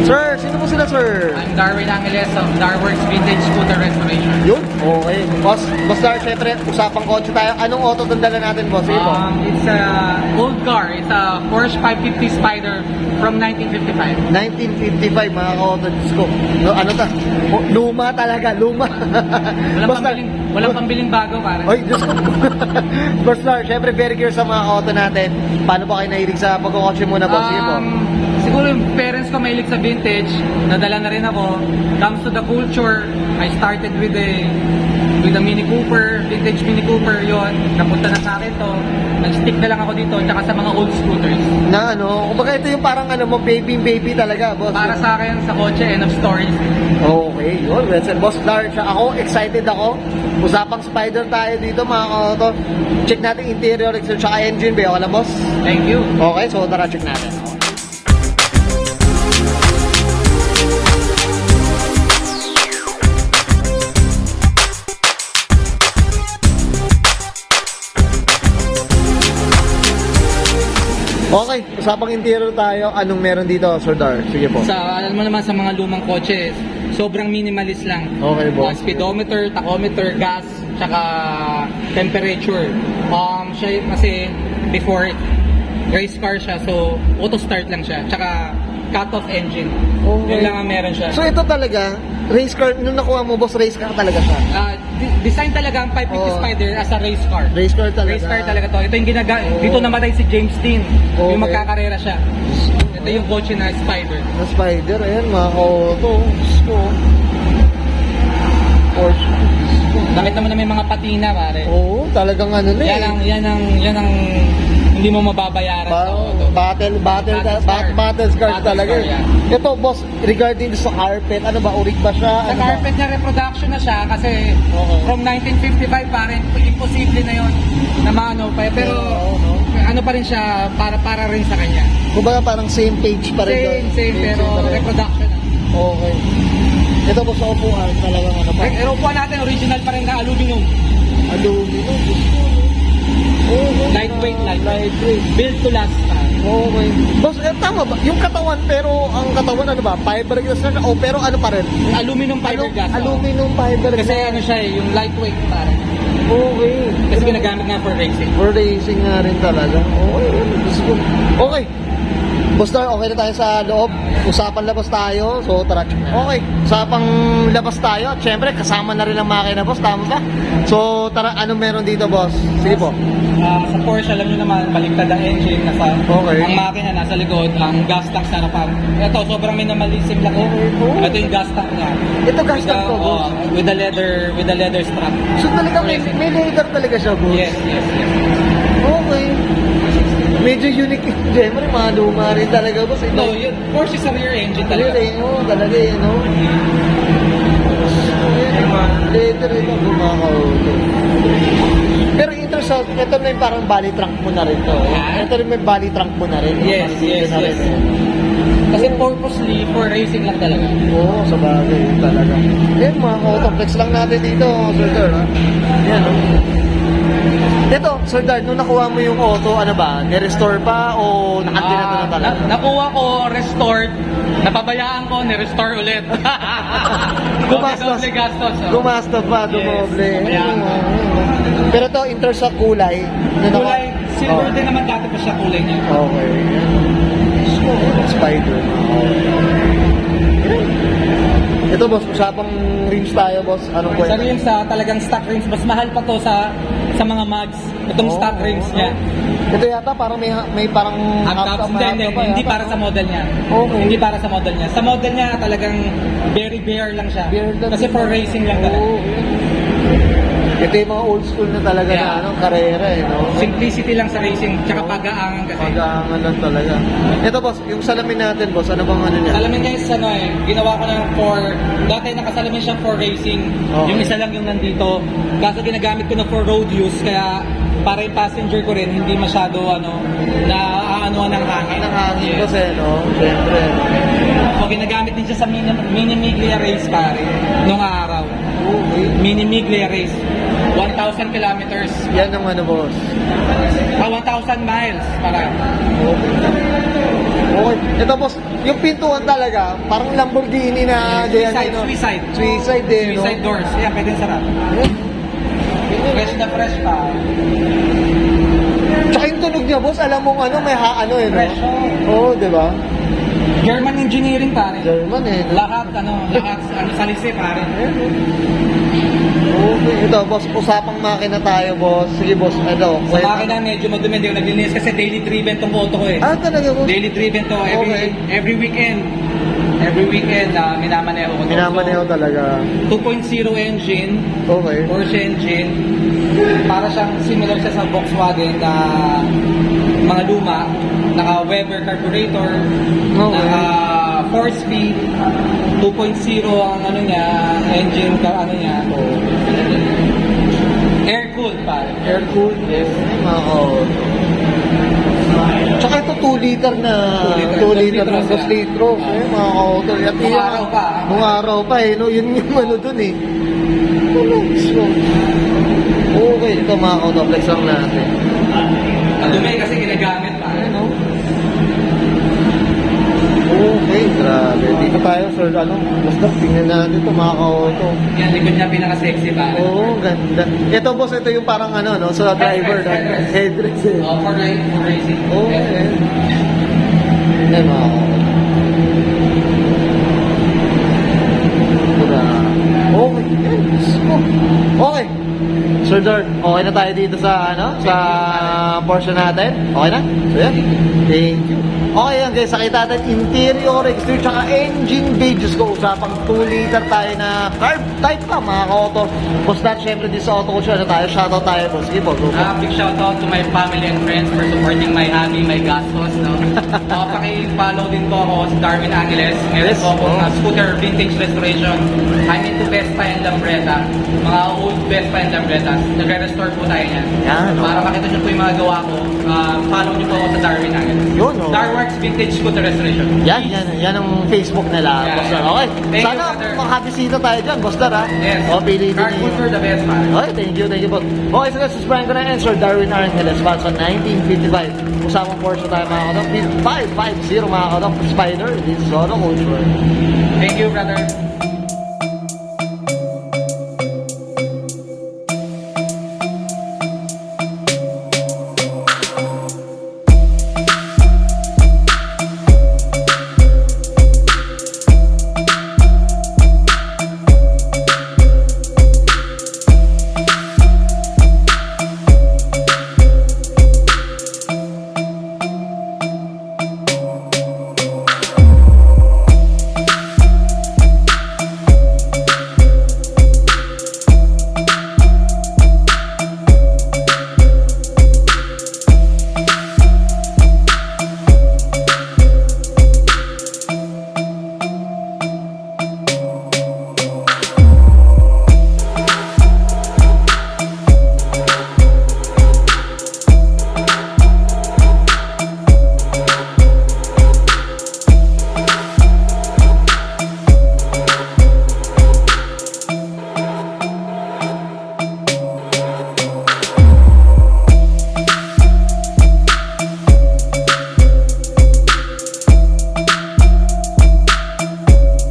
Sir, sino po sila, sir? I'm Darwin Angeles of Darworks Vintage Scooter Restoration. Yun? Okay. Boss Dar, syempre, usapang kotse tayo. Anong auto itong dala natin, boss? Sige po. It's a old car. It's a Porsche 550 Spider from 1955. 1955, mga ka-auto. Diyos ko. No, ano ta? Oh, luma talaga, luma. Walang pambiling bago, pare. Oy, Diyos ko. Boss Dar, syempre, very curious sa mga auto natin. Paano ba kayo nahilig sa pagkakotse muna, boss? Sige po. Siguro yung parents ko mahilig sa vintage, nadala na rin ako. Comes to the culture, I started with a Mini Cooper, vintage Mini Cooper yon. Napunta na sa akin to. Nag-stick na lang ako dito, tsaka sa mga old scooters. Na ano, kumbaga ito yung parang ano mo, baby talaga, boss. Para sa akin, sa kotse, end of stories. Okay, yun. Well, sir, Boss Dar, siya ako, excited ako. Usapang Spider tayo dito, mga ka-auto. Check natin interior, exterior, tsaka engine bay. Okay lang, boss? Thank you. Okay, so tara, check natin. Okay, usapang interior tayo. Anong meron dito, Sir Dar? Sige po. Alam mo naman sa mga lumang kotse, sobrang minimalist lang. Okay, boss. Speedometer, tachometer, gas, tsaka temperature. Siya kasi before race car siya, so auto start lang siya. Tsaka cut-off engine. Okay. Yun lang ang meron siya. So ito talaga, race car, nung nakuha mo, boss, race car talaga siya? Design talaga ang 550 Spider as a race car. Race car talaga. Race car talaga to. Ito yung dito namatay si James Dean. Okay. Yung magkakarera siya. Ito yung kotse na Spider. Na Spider, ayan, mga ka-auto. Porsche. Nakita mo na may mga patina, pare. Oo, talagang ano na Yan ang hindi mo mababayaran sa auto. Battle scars talaga. Yeah. Ito, boss, regarding sa carpet, ano ba, urig ba siya? Sa Ano carpet niya, reproduction na siya kasi Okay. from 1955 pare, imposible na yon na maano pa. Pero ano pa rin siya, para rin sa kanya. Kumbaga parang same page pa rin. Same, pero reproduction na. Okay. Ito po sa upuan, talagang ano pa. Pero upuan natin, original pa rin na aluminum. Aluminum, gusto. Lightweight. Built to last. Okay. Boss, tama ba? Yung katawan, pero ang katawan ano ba? Fiberglass na siya? O pero ano pa rin? Aluminum fiberglass. Aluminum fiberglass. Kasi ano siya yung lightweight pare. Okay. Kasi ginagamit nga for racing. For racing nga rin talaga. Okay. Gusto. Okay. Boss Dar, okay na tayo sa loob. Usapan labas tayo. So, tara. Okay. Usapang labas tayo. At syempre, kasama na rin ang makina, boss. Tama ba? So, tara. Anong meron dito, boss? Sige po. Sa Porsche, alam nyo naman, baliktad ang engine. Okay. Ang makina nasa likod, ang gas tank sa harapan. Ito, sobrang minimalism lang. Okay. Ito yung gas tank niya. Ito gas tank to, boss. With the leather strap. So, talaga may leather talaga siya, boss? Yes. Okay. Medyo unique. Siyempre, mga luma rin talaga, boss. Ito, yun, Porsche sa rear engine talaga. Talaga yun, no? Later ito, gumakaw. Pero ito na yung parang body trunk mo na rin to. Ito rin may body trunk mo na rin. Yes. Kasi purposely for racing lang talaga. Oo, sa bagay talaga. Yan, mga auto-flex lang natin dito, Sir Dar, ha? Yan, no? Ito, Sir Dar, nung nakuha mo yung auto, ano ba? Ni-restore pa o nakandila na talaga? Nakuha ko, restored, napabayaan ko, ni-restore ulit. Gumastos. Doble gastos. Gumastos pa, dumoble. Yes, Pero to, in terms sa kulay, kulay, silver din naman dati pa siya kulay niya. Okay. Spider. Ito, boss, usapang rims tayo, boss. Anong Sa kwento? rims, talagang stock rims, mas mahal pa to sa mga mags. Itong stock rims niya. Ito yata parang may parang Half-tops, hindi para sa model niya. Okay. Hindi para sa model niya. Sa model niya talagang very bare lang siya. Kasi for racing lang talaga. Ito yung mga old school na talaga na karera, no? Simplicity lang sa racing, tsaka pag-aangan kasi. Pag-aangan lang talaga. Ito, boss, yung salamin natin, boss, ano bang ano niya? Salamin guys, ginawa ko na dati nakasalamin siya for racing. Okay. Yung isa lang yung nandito. Kaso ginagamit ko na for road use, kaya para yung passenger ko rin, hindi masyado na aanuan ng hangin. Ang hangin, boss, no? Siyempre. So, ginagamit din siya sa mini Miglia race pare, nung araw. Okay. Mini Miglia race. 1,000 kilometers. Yan ang ano, boss. 1,000 miles para. Okay. Okay. Ito boss, yung pintuan talaga, parang Lamborghini na ganyan, Suicide, no? suicide. Suicide din, no? Suicide doors. Yeah, pwede sarap. Ayan. Fresh na fresh pa. Tsaka yung tunog niya, boss, alam mo ano, may ano eh, no? Fresh, oh. Oo, di ba? German engineering pare. German eh. No? Lahat salisi pare. Ayan, no? Okay, ito boss, usapang makina tayo, boss. Sige, boss, ito. Sa makina medyo madumi, hindi ko naglilinis kasi daily driven tong auto ko eh. Ah, talaga, boss? Daily driven to Okay. every weekend. Every weekend minamaneho ko to. Minamaneho talaga. 2.0 engine, Okay. Porsche engine. Para siyang similar siya sa Volkswagen na mga luma. Naka Weber carburetor, Okay. naka 4-speed, 2.0 ang ano niya, engine ano niya. Air-cooled pare. Air-cooled. Yes. Oo. Tsaka ito 2 liter na 2 2 liter na 2 litros, litros eh, mga ka-auto. At Nung araw pa. Nung araw pa eh, no? Yun yung ano dun eh. So, okay, ito mga ka-auto, flex lang natin. Madumi kasi ginagamit pa. Ano? Okay, grabe. Dito tayo, sir, ano, basta tingnan natin ito mga ka-auto. Yan, likod niya pinaka-sexy pa. Oo, ganda. Ito boss, ito yung parang ano, no, sa driver, no? Headrest. Headrest eh. For racing. Oo, eh. Ay, mga ka-auto. Okay. Okay. Sir Dart, okay na tayo dito sa ano, sa portion natin. Okay na? So yan. Thank you. Okay yan guys, sakita natin interior, exterior, tsaka engine bay. Diyos ko, usapang 2 liter tayo na carb type pa mga ka-auto. Boss Dart, syempre din sa auto culture, ano tayo, shoutout tayo boss. Sige po, go po. Big shoutout to my family and friends for supporting my hobby, my gastos. No? Paki-follow din po ako sa Darwin Angeles. Meron Yes. po akong scooter vintage restoration. I'm into Vespa and Lambretta. Mga old Vespa and Lambrettas. Nagre-restore po tayo yan. Yan, no? Para makita nyo po yung mga gawa ko, follow nyo po ako sa Darwin Angeles. Yun, no? Darworks Vintage Scooter Restoration. Yan ang Facebook nila, Yeah, boss Dart. yeah. Okay. Thank Sana you, brother. makabisita tayo dyan, boss Dart, ha? Yes. O, pili din Car culture the best, man. Okay, thank you boss. Okay, so guys, this is Brian Conan and Sir Darwin Angeles, Spanson 1955. Usamang Porsche tayo mga kadok, 550 mga kadok, Spider, this is Auto Culture. Thank you, brother.